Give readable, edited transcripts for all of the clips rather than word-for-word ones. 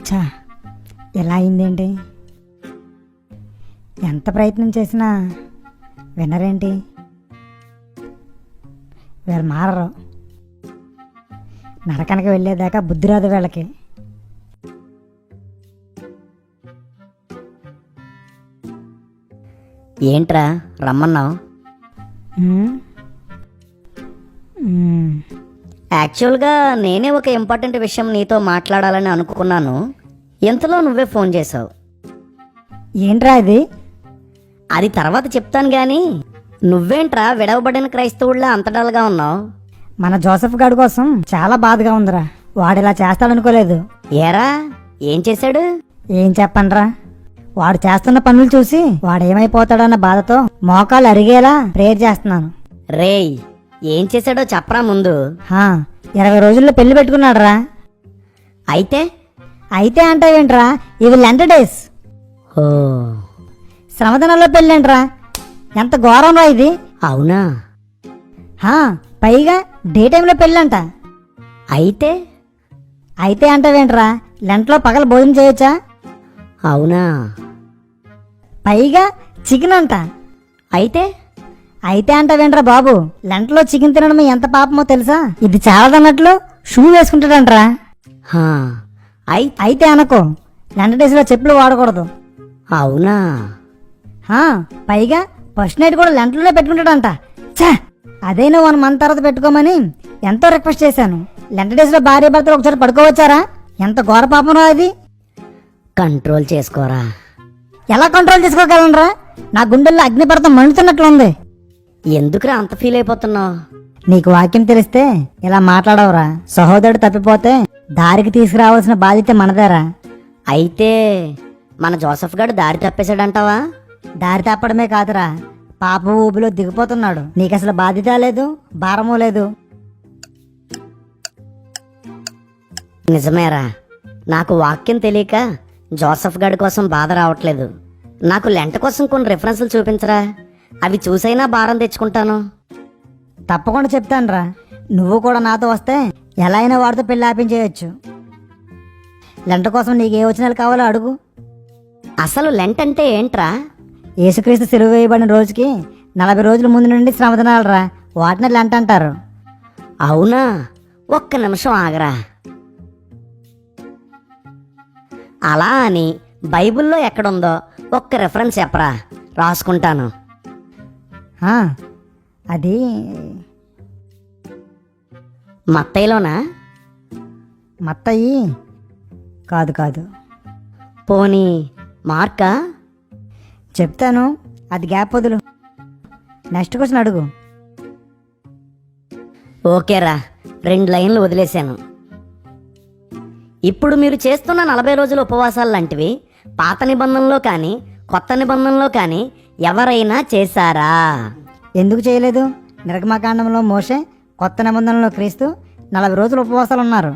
ఛా, ఎలా అయిందేంటి? ఎంత ప్రయత్నం చేసినా వినరేంటి? వీళ్ళు మారరు. నరకనకి వెళ్ళేదాకా బుద్ధి రాదు వీళ్ళకి. ఏంట్రా రమ్మన్నావు? యాక్చువల్గా నేనే ఒక ఇంపార్టెంట్ విషయం నీతో మాట్లాడాలని అనుకున్నాను. ఎంతలో నువ్వే ఫోన్ చేసావు. ఏంట్రా ఇది? అది తర్వాత చెప్తాను గాని నువ్వేంట్రా విడవబడిన క్రైస్తవుళ్ళ అంతడాలుగా ఉన్నావు? మన జోసెఫ్ గాడి కోసం చాలా బాధగా ఉందిరా. వాడు ఇలా చేస్తాడనుకోలేదు. ఏరా, ఏం చేశాడు? ఏం చెప్పనరా, వాడు చేస్తున్న పనులు చూసి వాడు ఏమైపోతాడన్న బాధతో మోకాలు అరిగేలా ప్రేయర్ చేస్తున్నాను. రేయ్, ఏం చేశాడో చెప్పరా ముందు. 20 రోజుల్లో పెళ్లి పెట్టుకున్నాడురా. అయితే అంటావేంట్రా? ఇవి లెంట్ డేస్. ఓ, శ్రమదినాల్లో పెళ్ళేంట్రా? ఎంత ఘోరం రా ఇది. అవునా? పైగా డే టైంలో పెళ్ళంట. అయితే అంటావేంట్రా? లెంట్లో పగల భోజనం చేయొచ్చా? అవునా? పైగా చికెన్ అంట. అయితే అంటావేంట్రా బాబు? లెంట్లో చికెన్ తినడం ఎంత పాపమో తెలుసా? ఇది చాలదన్నట్లు షూ వేసుకుంటాడంట్రా. అయితే అనుకో, లెంట్ డేస్ లో చెప్పులు వాడకూడదు. అవునా? పైగా ఫస్ట్ నైట్ కూడా లెంట్లోనే పెట్టుకుంటాడంట. అదే నువ్వు 1 month తర్వాత పెట్టుకోమని ఎంతో రిక్వెస్ట్ చేశాను. లెంట్ డేస్ లో భార్య భర్తలు ఒకసారి పడుకోవచ్చారా? ఎంత ఘోర పాపం రా అది. కంట్రోల్ చేసుకోరా. ఎలా కంట్రోల్ చేసుకోగలనరా? నా గుండెల్లో అగ్నిపర్వతం మండుతున్నట్లుంది. ఎందుకురా అంత ఫీల్ అయిపోతున్నావు? నీకు వాక్యం తెలిస్తే ఇలా మాట్లాడవురా. సహోదరుడు తప్పిపోతే దారికి తీసుకురావాల్సిన బాధ్యత మనదేరా. అయితే మన జోసెఫ్ గారు దారి తప్పేశాడంటావా? దారి తప్పడమే కాదురా, పాప ఊబిలో దిగిపోతున్నాడు. నీకు అసలు బాధ్యత లేదు, భారమూ లేదు. నిజమేరా, నాకు వాక్యం తెలియక జోసెఫ్ గారి కోసం బాధ రావట్లేదు. నాకు లెంట కోసం కొన్ని రిఫరెన్స్లు చూపించరా, అవి చూసైనా భారం తెచ్చుకుంటాను. తప్పకుండా చెప్తానురా. నువ్వు కూడా నాతో వస్తే ఎలా అయినా వాడితో పెళ్లి ఆపించేయచ్చు. లెంట కోసం నీకు ఏ వచనాలు కావాలో అడుగు. అసలు లెంట్ అంటే ఏంట్రా? యేసుక్రీస్తు సిలువ వేయబడిన రోజుకి 40 రోజుల ముందు నుండి శ్రమదినాలు రా. వాటిని లెంట అంటారు. అవునా? ఒక్క నిమిషం ఆగరా. అలా అని బైబిల్లో ఎక్కడుందో ఒక్క రెఫరెన్స్ చెప్పరా, రాసుకుంటాను. అది మత్తయిలోనా? మత్తయి కాదు. పోనీ మార్కా? చెప్తాను, అది గ్యాప్ వదులు. నెక్స్ట్ క్వశ్చన్ అడుగు. ఓకేరా, 2 లైన్లు వదిలేశాను. ఇప్పుడు మీరు చేస్తున్న 40 రోజుల ఉపవాసాలు లాంటివి పాత నిబంధనలో కానీ కొత్త నిబంధనలో కానీ ఎవరైనా చేశారా? ఎందుకు చేయలేదు? నిర్గమకాండంలో మోషే, కొత్త నిబంధనలో క్రీస్తు 40 రోజులు ఉపవాసాలు ఉన్నారు.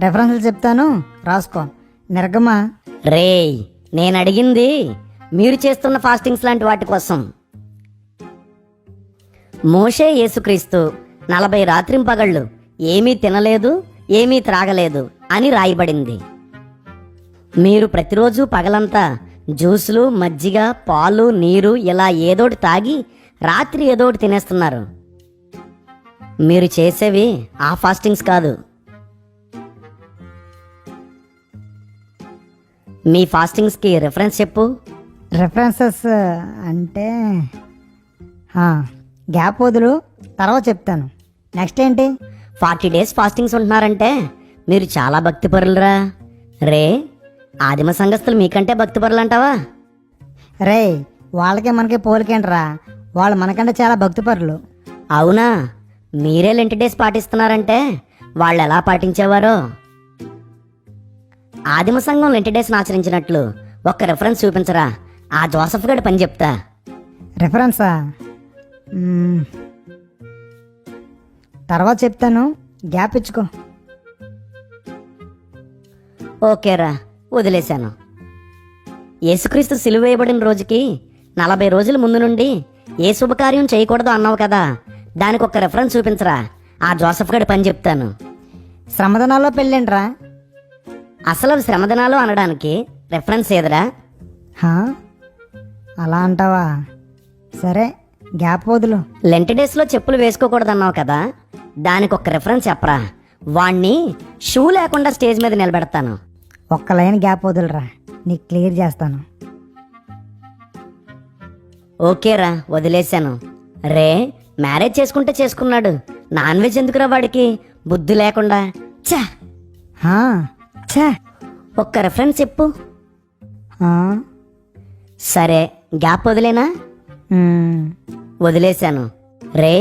రెఫరెన్స్లు చెప్తాను, రాసుకో. నిర్గమ. రేయ్, నేను అడిగింది మీరు చేస్తున్న ఫాస్టింగ్స్ లాంటి వాటి కోసం. మోషే యేసుక్రీస్తు 40 రాత్రింపగళ్ళు ఏమీ తినలేదు, ఏమీ త్రాగలేదు అని రాయబడింది. మీరు ప్రతిరోజు పగలంతా జ్యూసులు, మజ్జిగ, పాలు, నీరు ఇలా ఏదోటి తాగి రాత్రి ఏదోటి తినేస్తున్నారు. మీరు చేసేవి ఆ ఫాస్టింగ్స్ కాదు. మీ ఫాస్టింగ్స్కి రిఫరెన్స్ చెప్పు. రెఫరెన్సెస్ అంటే గ్యాప్ వదులు, తర్వాత చెప్తాను. నెక్స్ట్ ఏంటి? 40 days ఫాస్టింగ్స్ ఉంటున్నారంటే మీరు చాలా భక్తిపరులురా. రే, ఆదిమ సంఘస్థులు మీకంటే భక్తిపరులు అంటావా? రే, వాళ్ళకే మనకే పోలికేంట్రా? వాళ్ళు మనకంటే చాలా భక్తిపరులు. అవునా? మీరే లెంట్ డేస్ పాటిస్తున్నారంటే వాళ్ళు ఎలా పాటించేవారో. ఆదిమ సంఘం లెంట్ డేస్ని ఆచరించినట్లు ఒక్క రెఫరెన్స్ చూపించరా, ఆ జోసెఫ్ గడి పని చెప్తా. రెఫరెన్సా? తర్వాత చెప్తాను, గ్యాప్ ఇచ్చుకో. ఓకేరా, వదిలేశాను. యేసుక్రీస్తు సిలువ వేయబడిన రోజుకి 40 రోజుల ముందు నుండి ఏ శుభకార్యం చేయకూడదు అన్నావు కదా, దానికి ఒక రెఫరెన్స్ చూపించరా, ఆ జోసెఫ్ గడి పని చెప్తాను. శ్రమదనాల్లో పెళ్ళేంట్రా? అసలు అవి శ్రమదినాలు అనడానికి రెఫరెన్స్ ఏదిరా? హా? అలా అంటావా? సరే, గ్యాప్ వదులు. లెంట్ డేస్లో చెప్పులు వేసుకోకూడదన్నావు కదా, దానికి ఒక రెఫరెన్స్ చెప్పరా? వాణ్ణి షూ లేకుండా స్టేజ్ మీద నిలబెడతాను. ఒక్క లైన్ గ్యాప్ వదులురా, నీకు క్లియర్ చేస్తాను. ఓకేరా, వదిలేశాను. రే, మ్యారేజ్ చేసుకుంటే చేసుకున్నాడు, నాన్ వెజ్ ఎందుకురా వాడికి? బుద్ధి లేకుండా. ఛా! హా, ఛే! ఒక్క రెఫరెన్స్ చెప్పు. హా? సరే, గ్యాప్ వదిలేనా? వదిలేశాను. రే,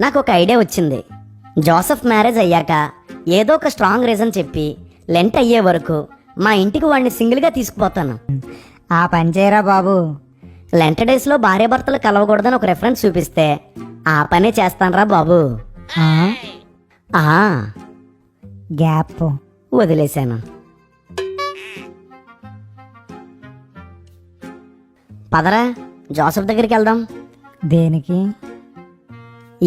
నాకు ఒక ఐడియా వచ్చింది. జోసెఫ్ మ్యారేజ్ అయ్యాక ఏదో ఒక స్ట్రాంగ్ రీజన్ చెప్పి లెంట్ అయ్యే వరకు మా ఇంటికి వాడిని సింగిల్గా తీసుకుపోతాను. ఆ పని చేయరా బాబు. లెంట్ డేస్లో భార్యాభర్తలు కలవకూడదని ఒక రెఫరెన్స్ చూపిస్తే ఆ పనే చేస్తానరా బాబు. ఆ? ఆ, గ్యాప్ వదిలేశాను. పదరా, జోసెఫ్ దగ్గరికి వెళ్దాం. దేనికి?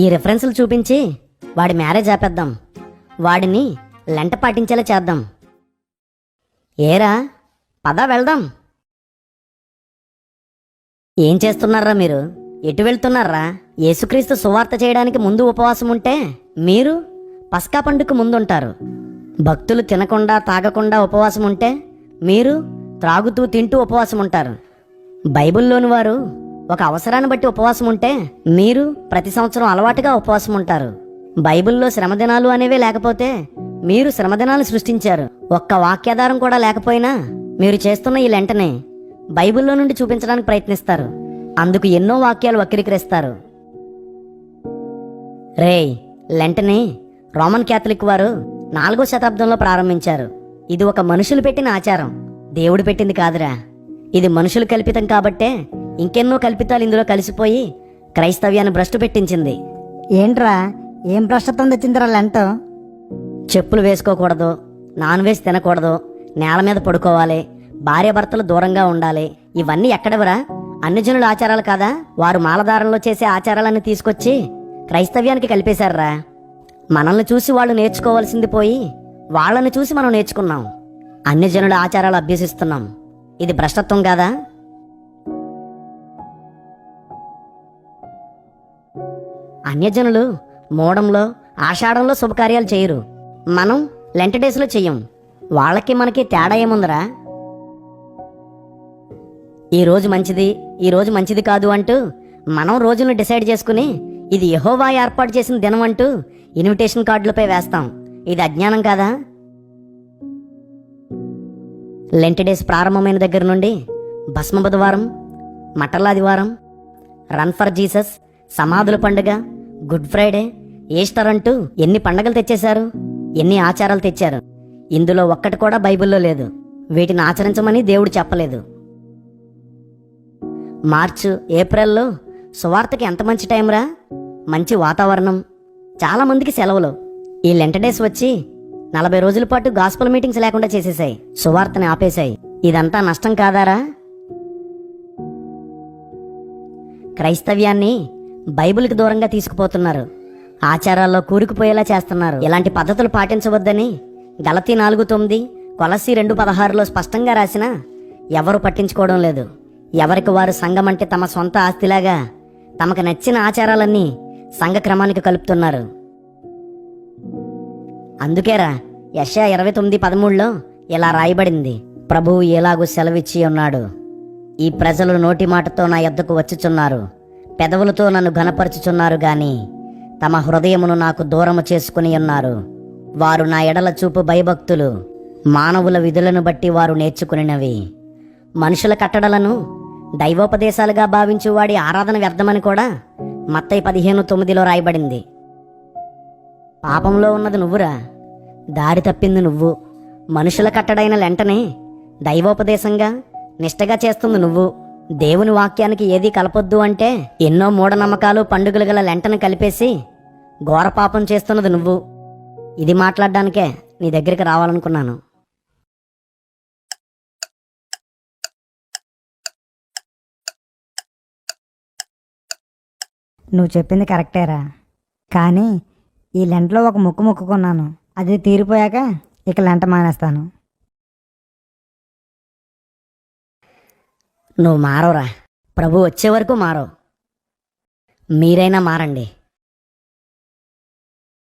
ఈ రెఫరెన్స్లు చూపించి వాడి మ్యారేజ్ ఆపేద్దాం. వాడిని లెంట పాటించేలా చేద్దాం. ఏరా, పద వెళ్దాం. ఏం చేస్తున్నారా మీరు? ఎటు వెళ్తున్నారా? యేసుక్రీస్తు సువార్త చేయడానికి ముందు ఉపవాసం ఉంటే మీరు పస్కా పండుగకు ముందుంటారు. భక్తులు తినకుండా తాగకుండా ఉపవాసం ఉంటే మీరు త్రాగుతూ తింటూ ఉపవాసం ఉంటారు. బైబిల్లోని వారు ఒక అవసరాన్ని బట్టి ఉపవాసం ఉంటే మీరు ప్రతి సంవత్సరం అలవాటుగా ఉపవాసం ఉంటారు. బైబిల్లో శ్రమదినాలు అనేవే లేకపోతే మీరు శ్రమదినాలు సృష్టించారు. ఒక్క వాక్యాధారం కూడా లేకపోయినా మీరు చేస్తున్న ఈ లెంటనే బైబిల్లో నుండి చూపించడానికి ప్రయత్నిస్తారు. అందుకు ఎన్నో వాక్యాలు వక్రీకరిస్తారు. రేయ్, లెంటని రోమన్ క్యాథలిక్ వారు 4వ శతాబ్దంలో ప్రారంభించారు. ఇది ఒక మనుషులు పెట్టిన ఆచారం, దేవుడు పెట్టింది కాదురా. ఇది మనుషులు కల్పితం కాబట్టే ఇంకెన్నో కల్పితాలు ఇందులో కలిసిపోయి క్రైస్తవ్యాన్ని భ్రష్టు పెట్టించింది. ఏంట్రా, ఏం భ్రష్టత్వం తెచ్చిందిరా లెంట? చెప్పులు వేసుకోకూడదు, నాన్ వెజ్ తినకూడదు, నేల మీద పడుకోవాలి, భార్యాభర్తలు దూరంగా ఉండాలి. ఇవన్నీ ఎక్కడవరా? అన్ని జనుల ఆచారాలు కాదా? వారు మాలధారంలో చేసే ఆచారాలన్నీ తీసుకొచ్చి క్రైస్తవ్యానికి కలిపేశారా. మనల్ని చూసి వాళ్ళు నేర్చుకోవాల్సింది పోయి వాళ్ళని చూసి మనం నేర్చుకున్నాం. అన్ని జనుల ఆచారాలు అభ్యసిస్తున్నాం. ఇది భ్రష్టత్వం కాదా? అన్యజనులు మోడంలో ఆషాఢంలో శుభకార్యాలు చేయరు. మనం లెంట్ డేస్లో చెయ్యం. వాళ్ళకి మనకి తేడా ఏముందరా? ఈ రోజు మంచిది, ఈ రోజు మంచిది కాదు అంటూ మనం రోజులను డిసైడ్ చేసుకుని ఇది యెహోవా ఏర్పాటు చేసిన దినం అంటూ ఇన్విటేషన్ కార్డులపై వేస్తాం. ఇది అజ్ఞానం కాదా? లెంట్ డేస్ ప్రారంభమైన దగ్గర నుండి భస్మ బుధవారం, మటలాదివారం, రన్ ఫర్ జీసస్, సమాధుల పండుగ, గుడ్ ఫ్రైడే, ఈస్టర్ అంటూ ఎన్ని పండగలు తెచ్చేశారు, ఎన్ని ఆచారాలు తెచ్చారు. ఇందులో ఒక్కటి కూడా బైబిల్లో లేదు. వీటిని ఆచరించమని దేవుడు చెప్పలేదు. మార్చు, ఏప్రిల్లో సువార్తకి ఎంత మంచి టైం రా. మంచి వాతావరణం, చాలా మందికి సెలవులు. ఈ లెంట్ డేస్ వచ్చి 40 రోజుల పాటు గాస్పల్ మీటింగ్స్ లేకుండా చేసేసాయి, సువార్తని ఆపేశాయి. ఇదంతా నష్టం కాదారా? క్రైస్తవ్యాన్ని బైబిల్కి దూరంగా తీసుకుపోతున్నారు. ఆచారాల్లో కూరుకుపోయేలా చేస్తున్నారు. ఇలాంటి పద్ధతులు పాటించవద్దని గలతీ 4:9, కొలస్సీ 2:16లో స్పష్టంగా రాసినా ఎవరు పట్టించుకోవడం లేదు. ఎవరికి వారు సంఘం అంటే తమ సొంత ఆస్తిలాగా తమకు నచ్చిన ఆచారాలన్నీ సంఘ క్రమానికి కలుపుతున్నారు. అందుకేరా యెషయా 29:13లో ఇలా రాయబడింది, ప్రభువు ఎలాగూ సెలవిచ్చి ఉన్నాడు, ఈ ప్రజలు నోటి మాటతో నా యొద్దకు వచ్చుచున్నారు, పెదవులతో నన్ను ఘనపరచుచున్నారు గాని తమ హృదయమును నాకు దూరము చేసుకుని ఉన్నారు. వారు నా ఎడల చూపు భయభక్తులు, మానవుల విధులను బట్టి వారు నేర్చుకునినవి. మనుషుల కట్టడలను దైవోపదేశాలుగా భావించు వాడి ఆరాధన వ్యర్థమని కూడా మత్తయి 15:9లో రాయబడింది. పాపంలో ఉన్నది నువ్వురా, దారి తప్పింది నువ్వు. మనుషుల కట్టడైన లెంటనే దైవోపదేశంగా నిష్టగా చేస్తుంది నువ్వు. దేవుని వాక్యానికి ఏదీ కలపొద్దు అంటే ఎన్నో మూఢనమ్మకాలు పండుగలు గల లెంటను కలిపేసి ఘోర పాపం చేస్తున్నది నువ్వు. ఇది మాట్లాడడానికే నీ దగ్గరికి రావాలనుకున్నాను. నువ్వు చెప్పింది కరెక్టేరా, కానీ ఈ లెంట్లో ఒక ముక్కు మొక్కుకున్నాను, అది తీరిపోయాక ఇక లెంట మానేస్తాను. నువ్వు మారవురా. ప్రభు వచ్చే వరకు మారవు. మీరైనా మారండి.